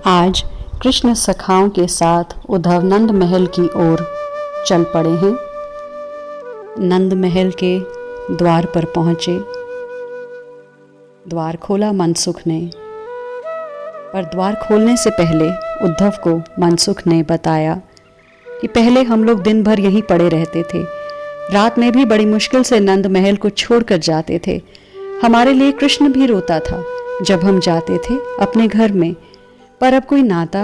आज कृष्ण सखाओं के साथ उद्धव नंद महल की ओर चल पड़े हैं। नंद महल के द्वार पर पहुंचे। द्वार खोला मनसुख ने, पर द्वार खोलने से पहले उद्धव को मनसुख ने बताया कि पहले हम लोग दिन भर यहीं पड़े रहते थे। रात में भी बड़ी मुश्किल से नंद महल को छोड़कर जाते थे। हमारे लिए कृष्ण भी रोता था जब हम जाते थे अपने घर में, पर अब कोई नाता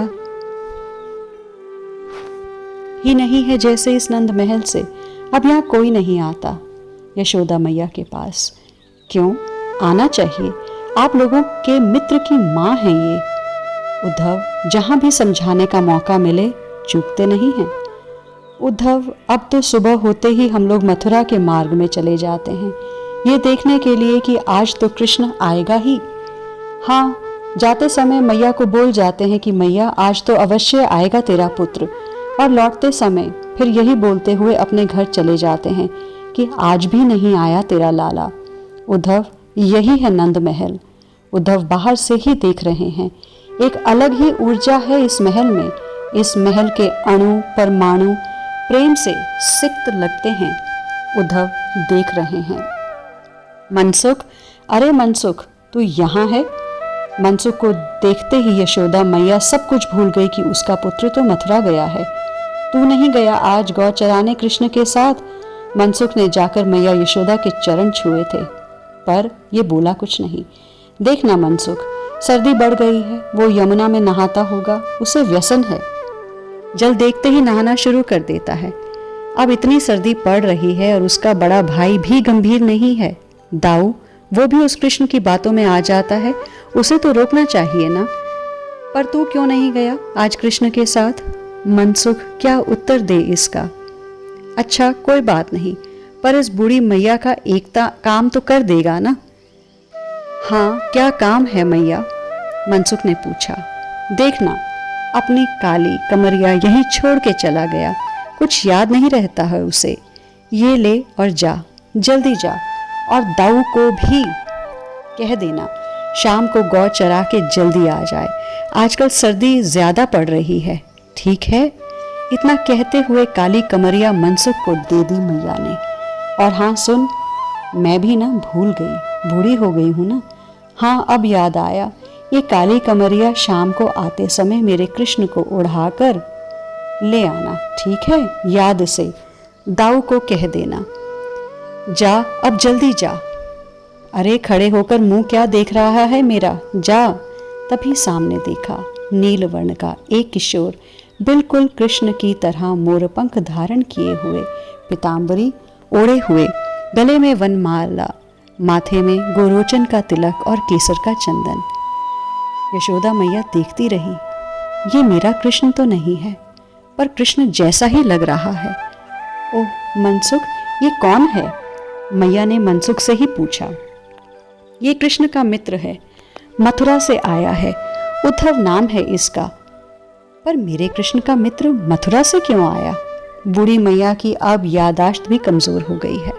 ही नहीं है जैसे इस नंद महल से। अब यहाँ कोई नहीं आता यशोदा मैया के पास। क्यों आना चाहिए? आप लोगों के मित्र की माँ हैं ये। उद्धव जहां भी समझाने का मौका मिले चूकते नहीं हैं। उद्धव अब तो सुबह होते ही हम लोग मथुरा के मार्ग में चले जाते हैं, ये देखने के लिए कि आज तो कृष्ण आएगा ही। हाँ, जाते समय मैया को बोल जाते हैं कि मैया आज तो अवश्य आएगा तेरा पुत्र, और लौटते समय फिर यही बोलते हुए अपने घर चले जाते हैं कि आज भी नहीं आया तेरा लाला। उद्धव यही है नंद महल। उद्धव बाहर से ही देख रहे हैं, एक अलग ही ऊर्जा है इस महल में। इस महल के अणु परमाणु प्रेम से सिक्त लगते हैं। उद्धव देख रहे हैं। मनसुख, अरे मनसुख तू यहाँ है? मनसुख को देखते ही यशोदा मैया सब कुछ भूल गई कि उसका पुत्र तो मथुरा गया है। तू नहीं गया आज गौ चराने कृष्ण के साथ? मनसुख ने जाकर मैया यशोदा के चरण छुए थे, पर ये बोला कुछ नहीं। देखना मनसुख, सर्दी बढ़ गई है, वो यमुना में नहाता होगा, उसे व्यसन है। जल देखते ही नहाना शुरू कर देता है। अब इतनी सर्दी पड़ रही है और उसका बड़ा भाई भी गंभीर नहीं है, दाऊ, वो भी उस कृष्ण की बातों में आ जाता है। उसे तो रोकना चाहिए ना। पर तू क्यों नहीं गया आज कृष्ण के साथ? मनसुख क्या उत्तर दे इसका? अच्छा कोई बात नहीं, पर इस बूढ़ी मैया का एकता काम तो कर देगा ना? हाँ, क्या काम है मैया? मनसुख ने पूछा। देखना, अपनी काली कमरिया यहीं छोड़ के चला गया, कुछ याद नहीं रहता है उसे। ये ले और जा, जल्दी जा, और दाऊ को भी कह देना शाम को गौ चरा के जल्दी आ जाए। आजकल सर्दी ज्यादा पड़ रही है, ठीक है? इतना कहते हुए काली कमरिया मनसुख को दे दी मैया ने। और हाँ सुन, मैं भी ना भूल गई, बूढ़ी हो गई हूं ना। हाँ अब याद आया, ये काली कमरिया शाम को आते समय मेरे कृष्ण को उड़ाकर ले आना, ठीक है? याद से दाऊ को कह देना। जा अब जल्दी जा। अरे खड़े होकर मुंह क्या देख रहा है मेरा, जा। तभी सामने देखा नील वर्ण का एक किशोर, बिल्कुल कृष्ण की तरह मोरपंख धारण किए हुए, पीतांबरी ओढ़े हुए, गले में वनमाला, माथे में गोरोचन का तिलक और केसर का चंदन। यशोदा मैया देखती रही, ये मेरा कृष्ण तो नहीं है, पर कृष्ण जैसा ही लग रहा है। ओह मनसुख, ये कौन है? मैया ने मनसुख से ही पूछा। ये कृष्ण का मित्र है, मथुरा से आया है, उद्धव नाम है इसका। पर मेरे कृष्ण का मित्र मथुरा से क्यों आया? बूढ़ी मैया की अब यादाश्त भी कमजोर हो गई है।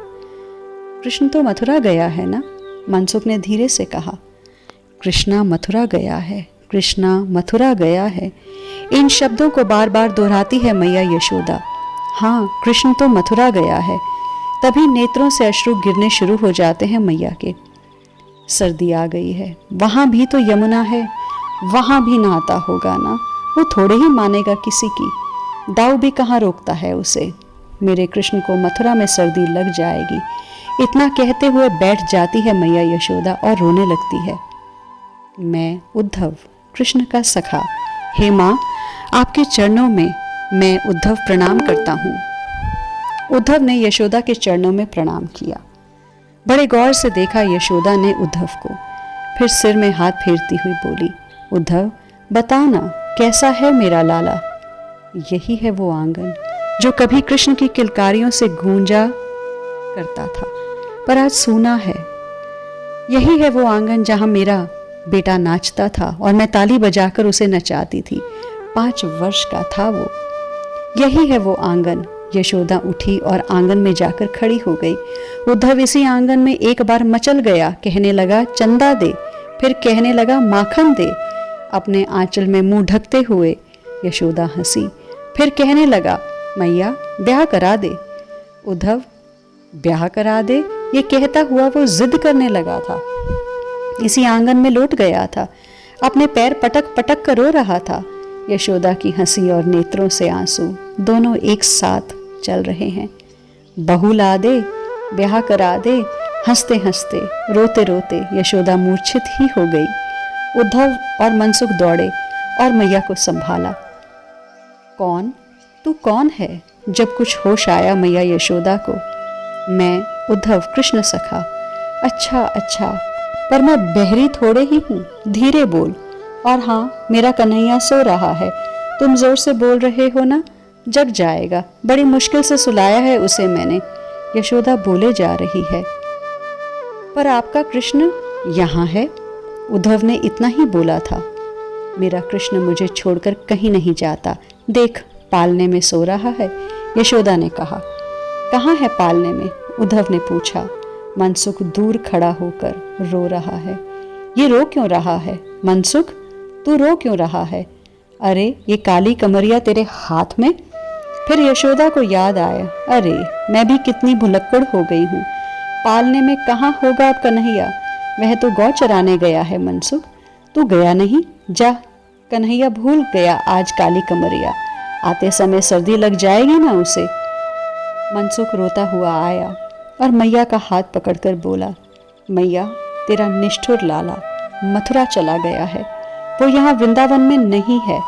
कृष्ण तो मथुरा गया है ना? मनसुख ने धीरे से कहा। कृष्णा मथुरा गया है, कृष्णा मथुरा गया है, इन शब्दों को बार बार दोहराती है मैया यशोदा। हाँ, कृष्ण तो मथुरा गया है। तभी नेत्रों से अश्रु गिरने शुरू हो जाते हैं मैया के। सर्दी आ गई है, वहां भी तो यमुना है, वहां भी नहाता होगा ना। वो थोड़े ही मानेगा किसी की। दाऊ भी कहाँ रोकता है उसे। मेरे कृष्ण को मथुरा में सर्दी लग जाएगी, इतना कहते हुए बैठ जाती है मैया यशोदा और रोने लगती है। मैं उद्धव, कृष्ण का सखा, हे माँ, आपके चरणों में मैं उद्धव प्रणाम करता हूँ। उद्धव ने यशोदा के चरणों में प्रणाम किया। बड़े गौर से देखा यशोदा ने उद्धव को, फिर सिर में हाथ फेरती हुई बोली, उद्धव बताना कैसा है मेरा लाला? यही है वो आंगन जो कभी कृष्ण की किलकारियों से गूंजा करता था, पर आज सूना है। यही है वो आंगन जहां मेरा बेटा नाचता था और मैं ताली बजाकर उसे नचाती थी। 5 वर्ष का था वो। यही है वो आंगन। यशोदा उठी और आंगन में जाकर खड़ी हो गई। उद्धव इसी आंगन में एक बार मचल गया, कहने लगा चंदा दे, फिर कहने लगा माखन दे। अपने आंचल में मुंह ढकते हुए यशोदा हंसी, फिर कहने लगा, मैया ब्याह करा दे। उद्धव ब्याह करा दे, ये कहता हुआ वो जिद करने लगा था। इसी आंगन में लौट गया था, अपने पैर पटक पटक कर रो रहा था। यशोदा की हंसी और नेत्रों से आंसू दोनों एक साथ चल रहे हैं। बहू ला दे, ब्याह करा दे। हंसते हंसते, रोते रोते यशोदा मूर्छित ही हो गई। उद्धव और मनसुख दौड़े और मैया को संभाला। कौन, तू कौन है? जब कुछ होश आया मैया यशोदा को। मैं उद्धव, कृष्ण सखा। अच्छा अच्छा, पर मैं बहरी थोड़े ही हूँ, धीरे बोल। और हाँ, मेरा कन्हैया सो रहा है, तुम जोर से बोल रहे हो ना, जग जाएगा, बड़ी मुश्किल से सुलाया है उसे मैंने। यशोदा बोले जा रही है। पर आपका कृष्ण यहाँ है, उद्धव ने इतना ही बोला था। मेरा कृष्ण मुझे छोड़कर कहीं नहीं जाता, देख पालने में सो रहा है, यशोदा ने कहा। कहाँ है पालने में? उद्धव ने पूछा। मनसुख दूर खड़ा होकर रो रहा है। ये रो क्यों रहा है? मनसुख, तू रो क्यों रहा है? अरे ये काली कमरिया तेरे हाथ में? फिर यशोदा को याद आया, अरे मैं भी कितनी भुलक्कड़ हो गई हूँ। पालने में कहाँ होगा अब कन्हैया, वह तो गौ चराने गया है। मनसुख, तू गया नहीं? जा, कन्हैया भूल गया आज काली कमरिया, आते समय सर्दी लग जाएगी ना उसे। मनसुख रोता हुआ आया और मैया का हाथ पकड़कर बोला, मैया तेरा निष्ठुर लाला मथुरा चला गया है, वो यहाँ वृंदावन में नहीं है,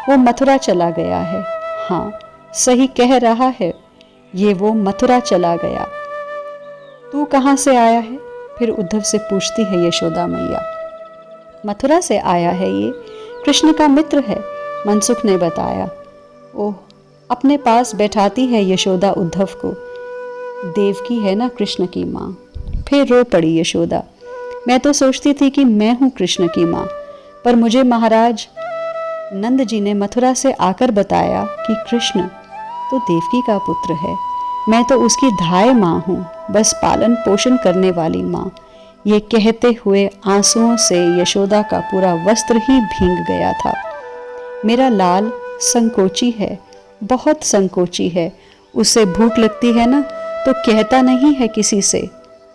वो मथुरा चला गया है। हाँ सही कह रहा है, ये वो मथुरा चला गया। तू कहाँ से आया है? फिर उद्धव से पूछती है यशोदा मैया। मथुरा से आया है, ये कृष्ण का मित्र है, मनसुख ने बताया। ओह, अपने पास बैठाती है यशोदा उद्धव को। देवकी है ना कृष्ण की माँ। फिर रो पड़ी यशोदा। मैं तो सोचती थी कि मैं हूँ कृष्ण की माँ, पर मुझे महाराज नंद जी ने मथुरा से आकर बताया कि कृष्ण तो देवकी का पुत्र है, मैं तो उसकी धाय माँ हूँ, बस पालन पोषण करने वाली माँ। ये कहते हुए आंसुओं से यशोदा का पूरा वस्त्र ही भींग गया था। मेरा लाल संकोची है, बहुत संकोची है, उसे भूख लगती है ना तो कहता नहीं है किसी से।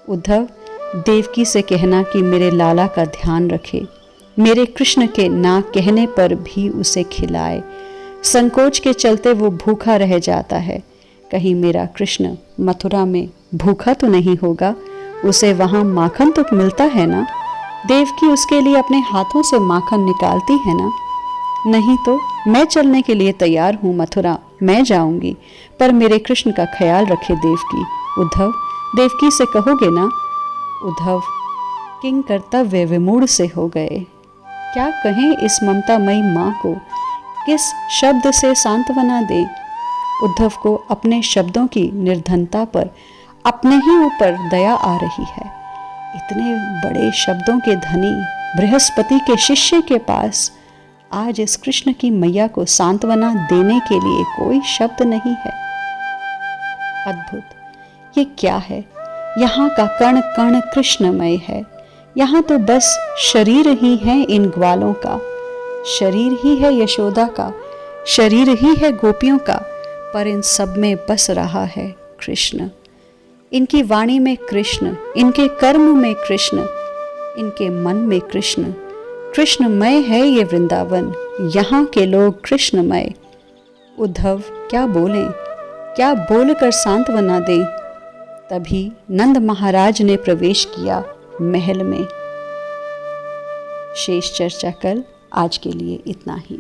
उद्धव, देवकी से कहना कि मेरे लाला का ध्यान रखे, मेरे कृष्ण के ना कहने पर भी उसे खिलाए। संकोच के चलते वो भूखा रह जाता है। कहीं मेरा कृष्ण मथुरा में भूखा तो नहीं होगा, उसे वहाँ माखन तो मिलता है ना। देवकी उसके लिए अपने हाथों से माखन निकालती है ना। नहीं तो मैं चलने के लिए तैयार हूँ मथुरा, मैं जाऊंगी, पर मेरे कृष्ण का ख्याल रखे देवकी। उद्धव, देवकी से कहोगे ना? उद्धव किंग कर्तव्य विमूढ़ से हो गए। क्या कहें इस ममतामयी माँ को, किस शब्द से सांत्वना दें? उद्धव को अपने शब्दों की निर्धनता पर अपने ही ऊपर दया आ रही है। इतने बड़े शब्दों के धनी बृहस्पति के शिष्य के पास आज इस कृष्ण की मैया को सांत्वना देने के लिए कोई शब्द नहीं है। अद्भुत, ये क्या है? यहाँ का कण कण कृष्णमय है। यहाँ तो बस शरीर ही है इन ग्वालों का, शरीर ही है यशोदा का, शरीर ही है गोपियों का, पर इन सब में बस रहा है कृष्ण। इनकी वाणी में कृष्ण, इनके कर्म में कृष्ण, इनके मन में कृष्ण। कृष्णमय है ये वृंदावन, यहाँ के लोग कृष्णमय। उद्धव क्या बोलें, क्या बोलकर सांत्वना दें? तभी नंद महाराज ने प्रवेश किया महल में। शेष चर्चा कल, आज के लिए इतना ही।